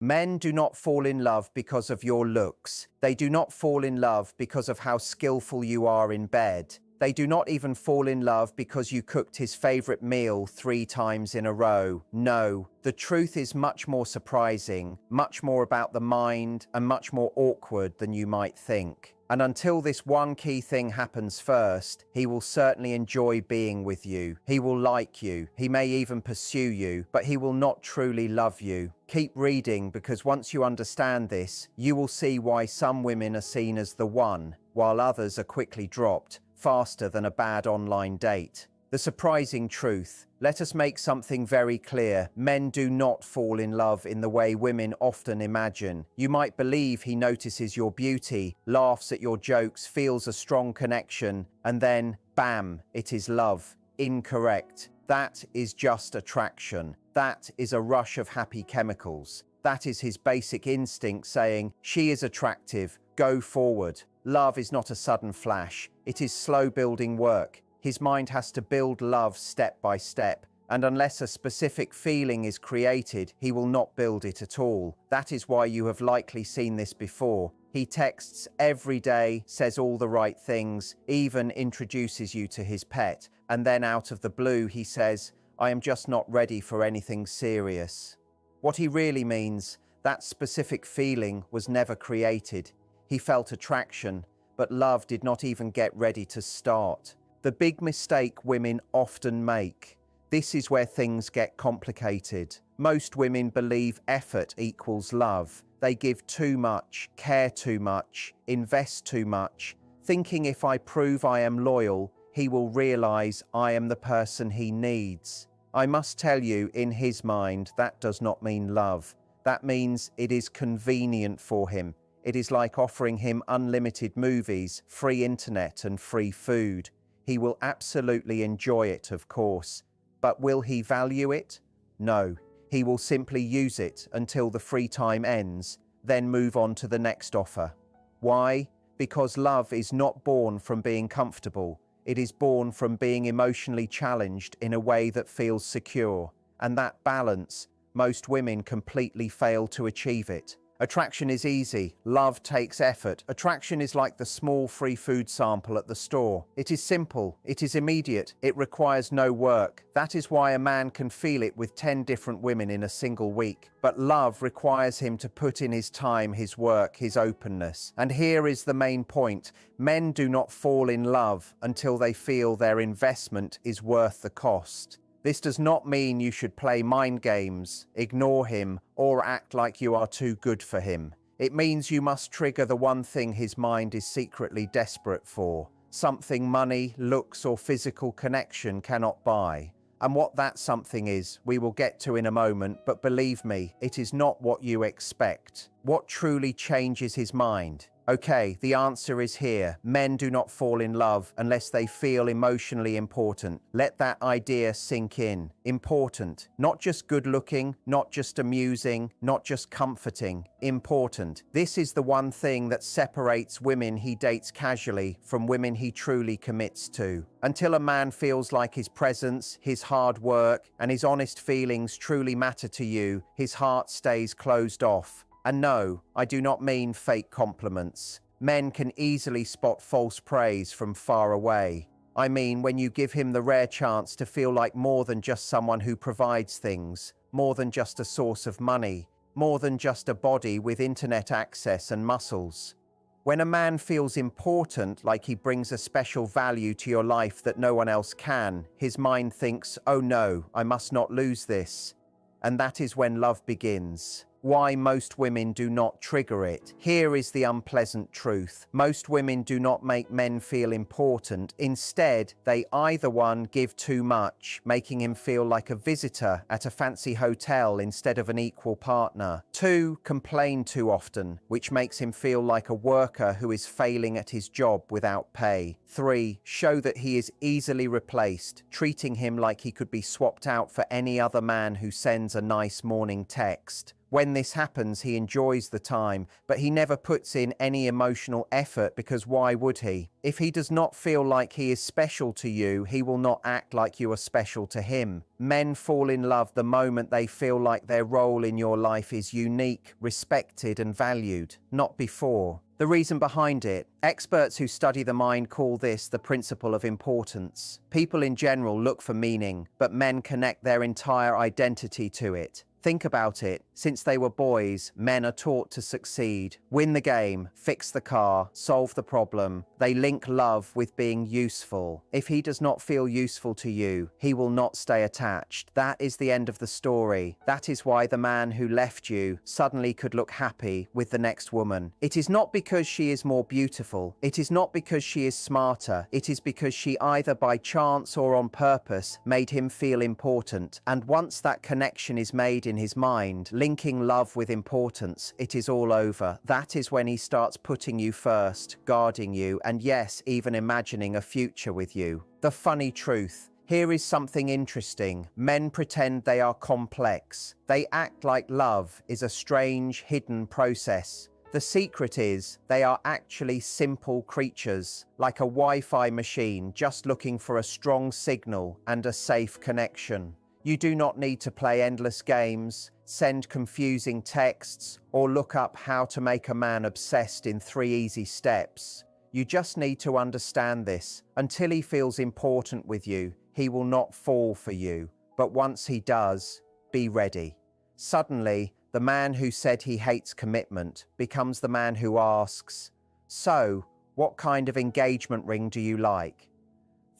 Men do not fall in love because of your looks. They do not fall in love because of how skillful you are in bed. They do not even fall in love because you cooked his favorite meal 3 times in a row. No, the truth is much more surprising, much more about the mind, and much more awkward than you might think. And until this one key thing happens first, he will certainly enjoy being with you. He will like you. He may even pursue you, but he will not truly love you. Keep reading, because once you understand this, you will see why some women are seen as the one, while others are quickly dropped, faster than a bad online date. The surprising truth. Let us make something very clear. Men do not fall in love in the way women often imagine. You might believe he notices your beauty, laughs at your jokes, feels a strong connection, and then, bam, it is love. Incorrect. That is just attraction. That is a rush of happy chemicals. That is his basic instinct saying, she is attractive, go forward. Love is not a sudden flash. It is slow building work. His mind has to build love step by step, and unless a specific feeling is created, he will not build it at all. That is why you have likely seen this before. He texts every day, says all the right things, even introduces you to his pet, and then out of the blue he says, I am just not ready for anything serious. What he really means, that specific feeling was never created. He felt attraction, but love did not even get ready to start. The big mistake women often make. This is where things get complicated. Most women believe effort equals love. They give too much, care too much, invest too much, thinking if I prove I am loyal, he will realize I am the person he needs. I must tell you, in his mind, that does not mean love. That means it is convenient for him. It is like offering him unlimited movies, free internet, and free food. He will absolutely enjoy it, of course. But will he value it? No. He will simply use it until the free time ends, then move on to the next offer. Why? Because love is not born from being comfortable. It is born from being emotionally challenged in a way that feels secure. And that balance, most women completely fail to achieve it. Attraction is easy. Love takes effort. Attraction is like the small free food sample at the store. It is simple. It is immediate. It requires no work. That is why a man can feel it with 10 different women in a single week. But love requires him to put in his time, his work, his openness. And here is the main point. Men do not fall in love until they feel their investment is worth the cost. This does not mean you should play mind games, ignore him, or act like you are too good for him. It means you must trigger the one thing his mind is secretly desperate for, something money, looks, or physical connection cannot buy. And what that something is, we will get to in a moment, but believe me, it is not what you expect. What truly changes his mind? Okay, the answer is here. Men do not fall in love unless they feel emotionally important. Let that idea sink in. Important. Not just good looking, not just amusing, not just comforting. Important. This is the one thing that separates women he dates casually from women he truly commits to. Until a man feels like his presence, his hard work, and his honest feelings truly matter to you, his heart stays closed off. And no, I do not mean fake compliments. Men can easily spot false praise from far away. I mean when you give him the rare chance to feel like more than just someone who provides things, more than just a source of money, more than just a body with internet access and muscles. When a man feels important, like he brings a special value to your life that no one else can, his mind thinks, oh no, I must not lose this. And that is when love begins. Why most women do not trigger it. Here is the unpleasant truth. Most women do not make men feel important. Instead, they either one, give too much, making him feel like a visitor at a fancy hotel instead of an equal partner. 2, complain too often, which makes him feel like a worker who is failing at his job without pay. 3, show that he is easily replaced, treating him like he could be swapped out for any other man who sends a nice morning text. When this happens, he enjoys the time, but he never puts in any emotional effort because why would he? If he does not feel like he is special to you, he will not act like you are special to him. Men fall in love the moment they feel like their role in your life is unique, respected, and valued, not before. The reason behind it, experts who study the mind call this the principle of importance. People in general look for meaning, but men connect their entire identity to it. Think about it. Since they were boys, men are taught to succeed, win the game, fix the car, solve the problem. They link love with being useful. If he does not feel useful to you, he will not stay attached. That is the end of the story. That is why the man who left you suddenly could look happy with the next woman. It is not because she is more beautiful. It is not because she is smarter. It is because she either by chance or on purpose made him feel important. And once that connection is made in his mind, linking love with importance, it is all over. That is when he starts putting you first, guarding you, and yes, even imagining a future with you. The funny truth. Here is something interesting. Men pretend they are complex. They act like love is a strange, hidden process. The secret is they are actually simple creatures, like a Wi-Fi machine just looking for a strong signal and a safe connection. You do not need to play endless games, send confusing texts, or look up how to make a man obsessed in 3 easy steps. You just need to understand this. Until he feels important with you, he will not fall for you. But once he does, be ready. Suddenly, the man who said he hates commitment becomes the man who asks, "So, what kind of engagement ring do you like?"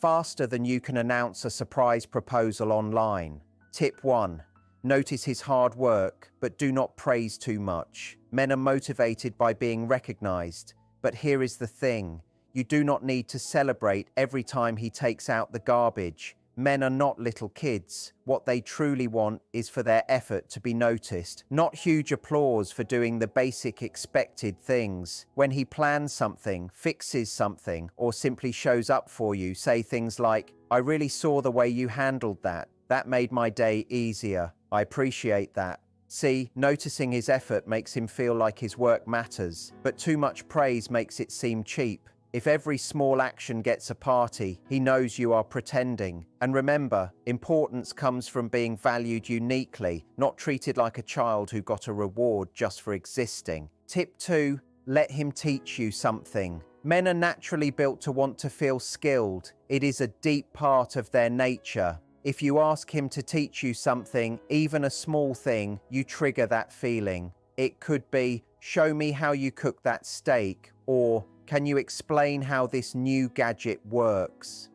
Faster than you can announce a surprise proposal online. Tip 1. Notice his hard work, but do not praise too much. Men are motivated by being recognized. But here is the thing. You do not need to celebrate every time he takes out the garbage. Men are not little kids. What they truly want is for their effort to be noticed, not huge applause for doing the basic expected things. When he plans something, fixes something, or simply shows up for you, say things like, "I really saw the way you handled that. That made my day easier. I appreciate that." See, noticing his effort makes him feel like his work matters, but too much praise makes it seem cheap. If every small action gets a party, he knows you are pretending. And remember, importance comes from being valued uniquely, not treated like a child who got a reward just for existing. Tip 2, let him teach you something. Men are naturally built to want to feel skilled. It is a deep part of their nature. If you ask him to teach you something, even a small thing, you trigger that feeling. It could be, "Show me how you cook that steak," or "Can you explain how this new gadget works?"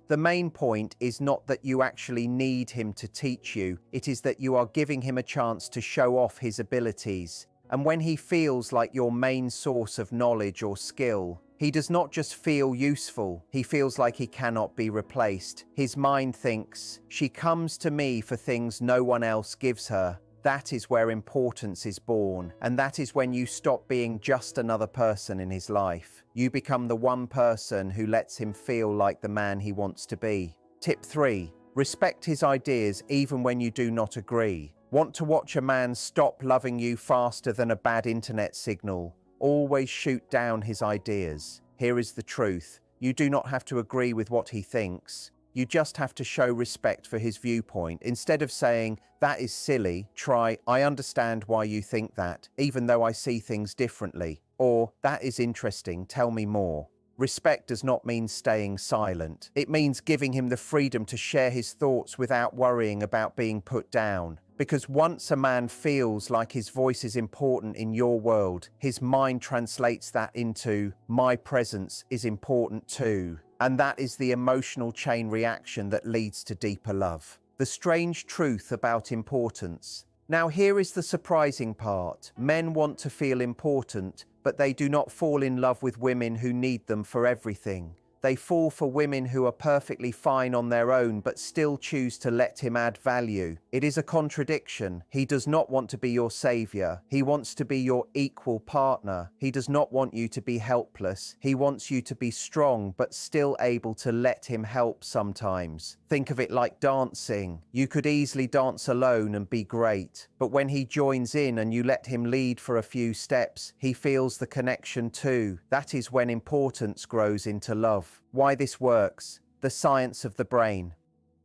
The main point is not that you actually need him to teach you, it is that you are giving him a chance to show off his abilities. And when he feels like your main source of knowledge or skill, he does not just feel useful, he feels like he cannot be replaced. His mind thinks, "She comes to me for things no one else gives her." That is where importance is born, and that is when you stop being just another person in his life. You become the one person who lets him feel like the man he wants to be. Tip 3. Respect his ideas even when you do not agree. Want to watch a man stop loving you faster than a bad internet signal? Always shoot down his ideas. Here is the truth. You do not have to agree with what he thinks. You just have to show respect for his viewpoint. Instead of saying, "That is silly," try, "I understand why you think that, even though I see things differently." Or, "That is interesting, tell me more." Respect does not mean staying silent. It means giving him the freedom to share his thoughts without worrying about being put down. Because once a man feels like his voice is important in your world, his mind translates that into, "My presence is important too." And that is the emotional chain reaction that leads to deeper love. The strange truth about importance. Now here is the surprising part. Men want to feel important, but they do not fall in love with women who need them for everything. They fall for women who are perfectly fine on their own but still choose to let him add value. It is a contradiction. He does not want to be your savior. He wants to be your equal partner. He does not want you to be helpless. He wants you to be strong but still able to let him help sometimes. Think of it like dancing. You could easily dance alone and be great, but when he joins in and you let him lead for a few steps, he feels the connection too. That is when importance grows into love. Why this works: the science of the brain.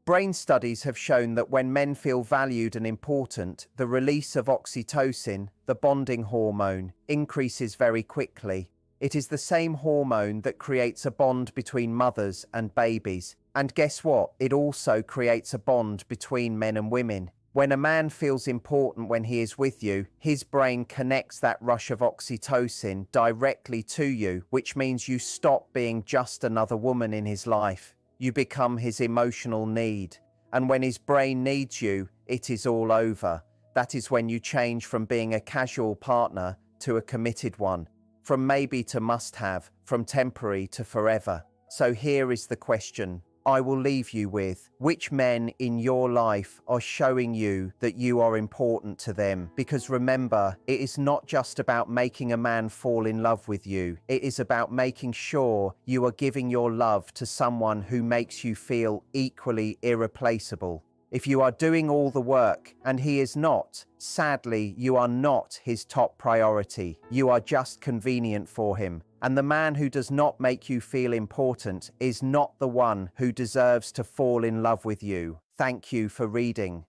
Brain studies have shown that when men feel valued and important, the release of oxytocin, the bonding hormone, increases very quickly. It is the same hormone that creates a bond between mothers and babies. And guess what? It also creates a bond between men and women. When a man feels important when he is with you, his brain connects that rush of oxytocin directly to you, which means you stop being just another woman in his life. You become his emotional need. And when his brain needs you, it is all over. That is when you change from being a casual partner to a committed one, from maybe to must-have, from temporary to forever. So here is the question I will leave you with. Which men in your life are showing you that you are important to them? Because remember, it is not just about making a man fall in love with you. It is about making sure you are giving your love to someone who makes you feel equally irreplaceable. If you are doing all the work and he is not, sadly, you are not his top priority. You are just convenient for him. And the man who does not make you feel important is not the one who deserves to fall in love with you. Thank you for reading.